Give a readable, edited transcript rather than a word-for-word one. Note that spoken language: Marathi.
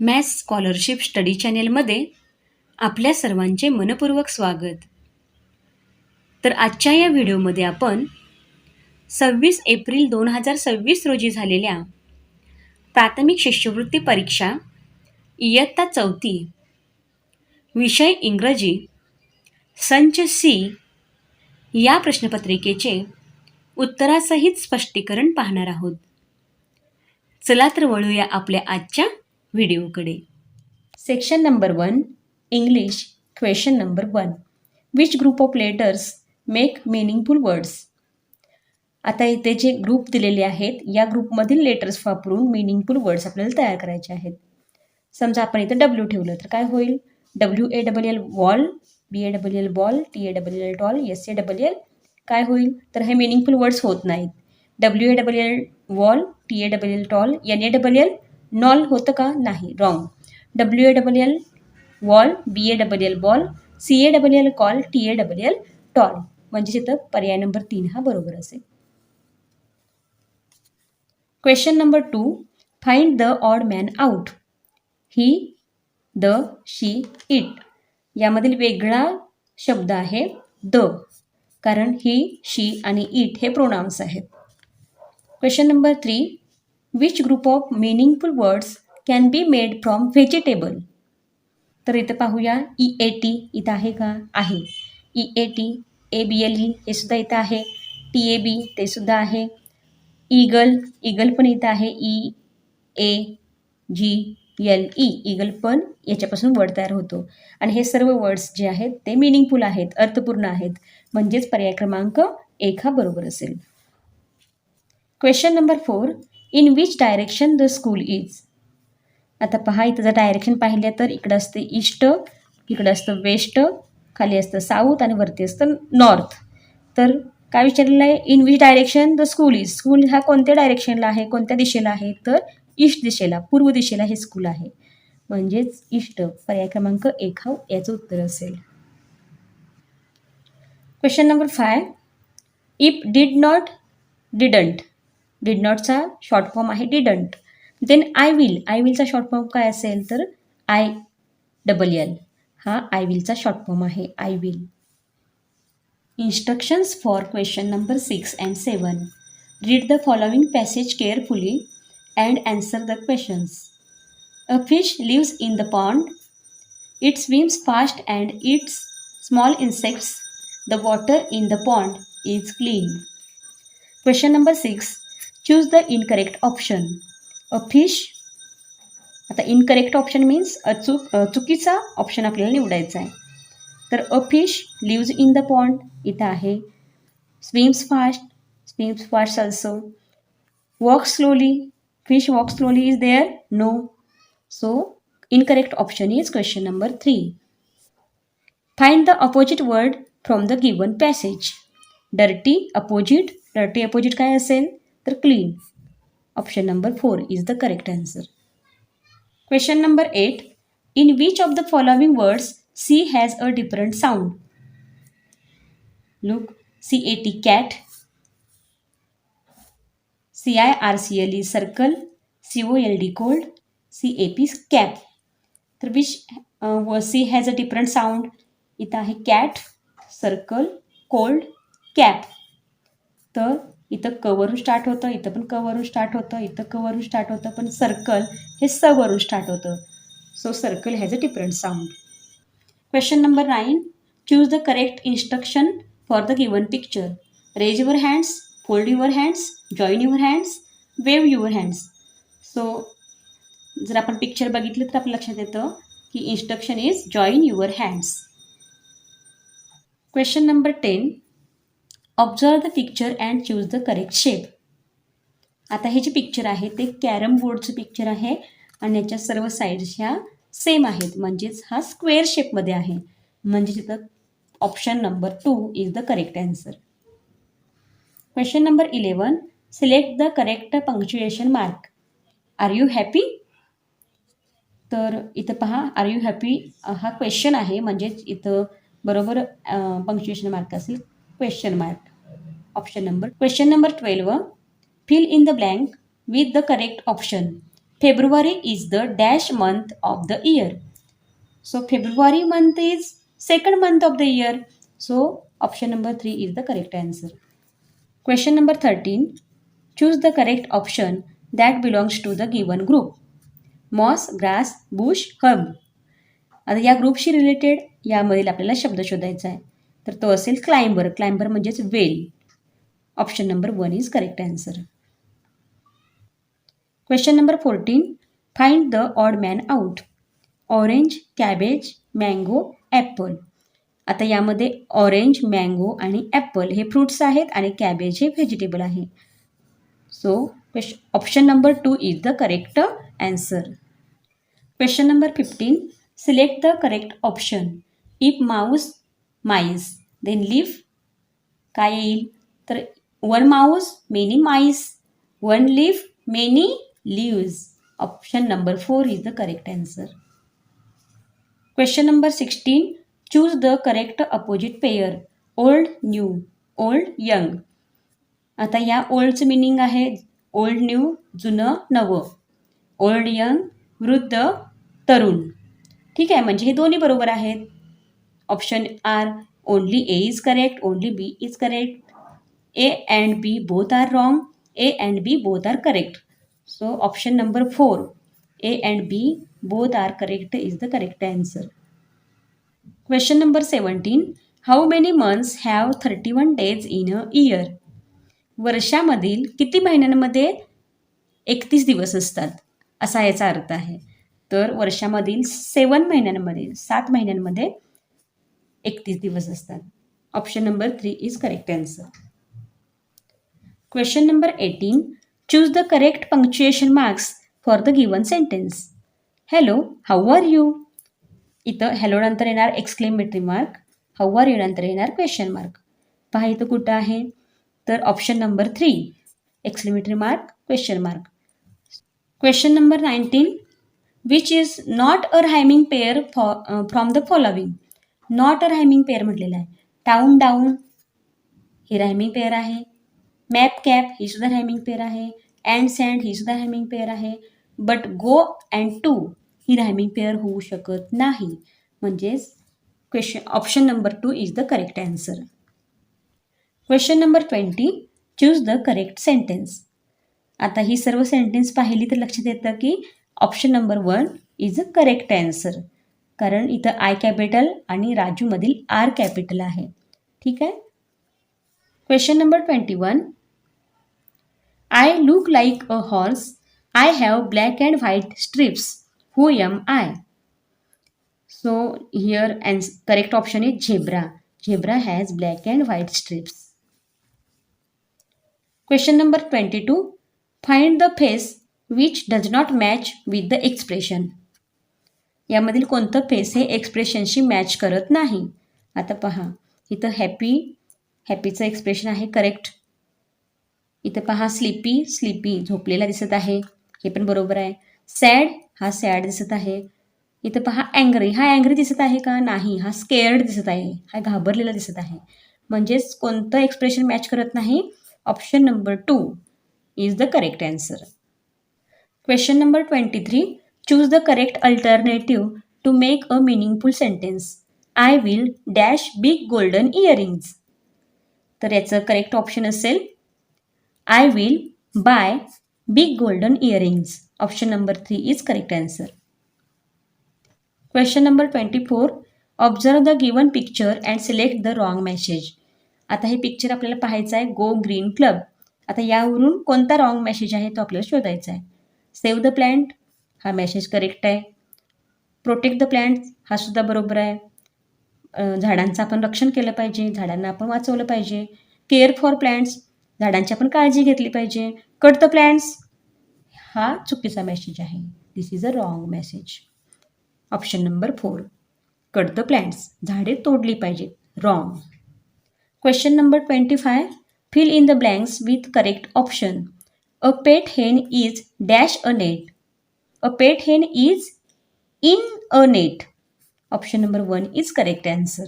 मॅथ्स स्कॉलरशिप स्टडी चॅनेलमध्ये आपल्या सर्वांचे मनपूर्वक स्वागत. तर आजच्या या व्हिडिओमध्ये आपण 26 एप्रिल 2026 रोजी झालेल्या प्राथमिक शिष्यवृत्ती परीक्षा इयत्ता 4 विषय इंग्रजी संच सी या प्रश्नपत्रिकेचे उत्तरासहित स्पष्टीकरण पाहणार आहोत. चला तर वळूया आपल्या आजच्या व्हिडिओकडे. Section number 1 English. Question number 1 which group of letters make meaningful words. आता इथे जे ग्रुप दिलेले आहेत या ग्रुपमधील लेटर्स वापरून मिनिंगफुल वर्ड्स आपल्याला तयार करायचे आहेत. समजा आपण इथं डब्ल्यू ठेवलं तर काय होईल? WALL wall, BALL ball, TALL tall, SALL काय होईल? तर हे मिनिंगफुल वर्ड्स होत नाहीत. WALL wall, TALL tall, NALL nall होतं का? नाही, wrong. WALL wall, BALL ball, CALL call, TALL tall. म्हणजे इथं पर्याय नंबर 3 हा बरोबर असेल. Question number 2 find the odd man out. He, the, she, it यामधील वेगळा शब्द आहे द, कारण ही, शी आणि इट हे प्रोनाउन्स आहेत. Question number 3 which group of meaningful words can be made from vegetable. तर इथं पाहूया EAT इथं आहे का? आहे. EAT, ABLE हे सुद्धा इथं आहे. TAB ते सुद्धा आहे. ईगल पण इथं आहे. EAGLE ईगल पण याच्यापासून वर्ड तयार होतो. आणि हे सर्व वर्ड्स जे आहेत ते मिनिंगफुल आहेत, अर्थपूर्ण आहेत. म्हणजेच पर्याय क्रमांक 1 हा बरोबर असेल. Question number 4 in which direction the school is. आता पहा इथं जर डायरेक्शन पाहिलं तर इकडं असतं ईस्ट, इकडं असतं वेस्ट, खाली असतं साऊथ आणि वरती असतं नॉर्थ. तर काय विचारलेलं आहे? In which direction the school is. School हा कोणत्या डायरेक्शनला आहे, कोणत्या दिशेला आहे? तर ईस्ट दिशेला, पूर्व दिशेला हे स्कूल आहे. म्हणजेच ईस्ट पर्याय क्रमांक 1 हा याचं उत्तर असेल. Question number 5 if did not, didn't. Did नॉटचा शॉर्ट फॉर्म आहे डिडंट. देन आय विलचा शॉर्ट फॉर्म काय असेल? तर ILL हा आय विलचा शॉर्ट फॉर्म आहे. I will. Instructions for question number 6 and 7. Read the following passage carefully and answer the questions. A fish lives in the pond. It swims fast and eats small insects. The water in the pond is clean. Question number 6 choose the incorrect option. A fish. आता इनकरेक्ट ऑप्शन मीन्स चुकीचा ऑप्शन आपल्याला निवडायचा आहे. तर a fish lives in the pond इथं आहे. Swims fast also. Walk slowly, fish walk slowly is there? No. So incorrect option is question number 3. Find the opposite word from the given passage. Dirty opposite काय असेल? तर clean. Option number 4 is the correct answer. Question number 8 in which of the following words C has a different sound. Look, CAT cat, CIRCLE circle, COLD cold, CAP cap. तर which C has a different sound. इथं आहे कॅट, सर्कल, कोल्ड, कॅप. तर इथं क वरून स्टार्ट होतं, इथं पण क वरून स्टार्ट होतं, इथं क वरून स्टार्ट होतं, पण सर्कल हे स वरून स्टार्ट होतं. So circle has a different sound. Question number 9. Choose the correct instruction for the given picture. Raise your hands, fold your hands, join your hands, wave your hands. So, जर आपण पिक्चर बघितलं तर आपल्या लक्षात येतं की instruction is join your hands. Question number 10. Observe the picture and choose the correct shape. आता हे जे पिक्चर आहे ते कॅरम बोर्डचं पिक्चर आहे आणि याच्या सर्व साईड्स ह्या सेम आहेत. म्हणजेच हा स्क्वेअर शेपमध्ये आहे. म्हणजे तिथं option number 2 is the correct answer. Question number 11 select the correct punctuation mark. Are you happy. तर इथं पहा आर यू हॅपी हा क्वेश्चन आहे. म्हणजेच इथं बरोबर पंक्च्युएशन मार्क असेल question mark. Option number. Question number 12 fill in the blank with the correct option. February is the dash month of the year. So February month is second month of the year. So option number 3 is the correct answer. Question number 13. Choose the correct option that belongs to the given group. Moss, grass, bush, herb. आता या ग्रुपशी रिलेटेड यामधील आपल्याला शब्द शोधायचा आहे. तर तो असेल क्लाइंबर. क्लाइंबर म्हणजेच वेल. Option number 1 is correct answer. Question number 14. Find the odd man out. Orange, cabbage, mango, apple. आता यामध्ये ऑरेंज, मँगो आणि ॲपल हे फ्रूट्स आहेत आणि कॅबेज हे व्हेजिटेबल आहे. So option number 2 is the correct answer. Question number 15. Select the correct option. If mouse, mice, then leaf काय येईल? तर 1 mouse, many mice, 1 leaf, many leaves. Option number 4 is the correct answer. Question number 16. Choose the correct opposite pair. Old, new, old, young. आता या ओल्डचं मिनिंग आहे ओल्ड न्यू, जुनं नवं, ओल्ड यंग, वृद्ध तरुण. ठीक आहे, म्हणजे हे दोन्ही बरोबर आहेत. Option are only A is correct, only B is correct. A and B both are wrong, A and B both are correct. So option number 4 A and B both are correct is the correct answer. Question number 17. How many months have 31 days in a year. वर्षामधील किती महिन्यांमध्ये 31 दिवस असतात असा याचा अर्थ आहे. तर वर्षामधील 7 महिन्यांमध्ये 31 दिवस असतात. Option number 3 is correct answer. Question number 18. Choose the correct punctuation marks for the given sentence. Hello, how are you. इथं हॅलो नंतर येणार exclamatory mark, how are you नंतर येणार क्वेश्चन मार्क. पहा इथं कुठं आहे? तर option number 3 exclamatory mark, question mark. Question number 19. Which is not a rhyming pair from the following. Not a rhyming pair म्हटलेलं आहे. टाऊन, डाऊन ही रायमिंग पेअर आहे. मॅप, कॅप ही सुद्धा रायमिंग पेअर आहे. अँड, सँड ही सुद्धा रायमिंग पेअर आहे. बट गो अँड टू ही रायमिंग पेअर होऊ शकत नाही. म्हणजेच option number 2 is the correct answer. Question number 20. Choose the correct sentence. आता ही सर्व सेंटेन्स पाहिली तर लक्षात येतं की option number 1 is the correct answer. कारण इथं आय कॅपिटल आणि राजूमधील आर कॅपिटल आहे. ठीक आहे. Question number 21. I look like a horse. I have black and white stripes. Who am I. So here correct option is zebra. Zebra has black and white stripes. Question number 22. Find the face which does not match with the expression. यामधील कोणतं फेस हे एक्सप्रेशनशी मॅच करत नाही. आता पहा इथं हॅपीचं एक्सप्रेशन आहे करेक्ट. इथं पहा स्लीपी झोपलेला दिसत आहे, हे पण बरोबर आहे. सॅड हा सॅड दिसत आहे. इथं पहा अँग्री हा अँग्री दिसत आहे का? नाही, हा स्केअर्ड दिसत आहे, हा घाबरलेला दिसत आहे. म्हणजेच कोणतं एक्सप्रेशन मॅच करत नाही. Option number 2 is the correct answer. Question number 23. Choose the correct alternative to make a meaningful sentence. I will dash big golden earrings. तर याचं करेक्ट ऑप्शन असेल I will buy big golden earrings. Option number 3 is correct answer. Question number 24. Observe the given picture and select the wrong message. आता हे पिक्चर आपल्याला पाहायचं आहे गो ग्रीन क्लब. आता यावरून कोणता रॉंग मेसेज आहे तो आपल्याला शोधायचा आहे. सेव्ह द प्लॅन्ट हा मेसेज करेक्ट आहे. प्रोटेक्ट द प्लॅन्ट हा सुद्धा बरोबर आहे. झाडांचं आपण रक्षण केलं पाहिजे, झाडांना आपण वाचवलं पाहिजे. केअर फॉर प्लॅन्ट्स झाडांची आपण काळजी घेतली पाहिजे. कट द प्लॅन्ट्स हा चुकीचा मेसेज आहे. This is a wrong message. Option number 4 cut the plants झाडे तोडली पाहिजेत, wrong. Question number 25. Fill in the blanks with correct option. A pet hen is dash a net. A pet hen is in a net. Option number 1 is correct answer.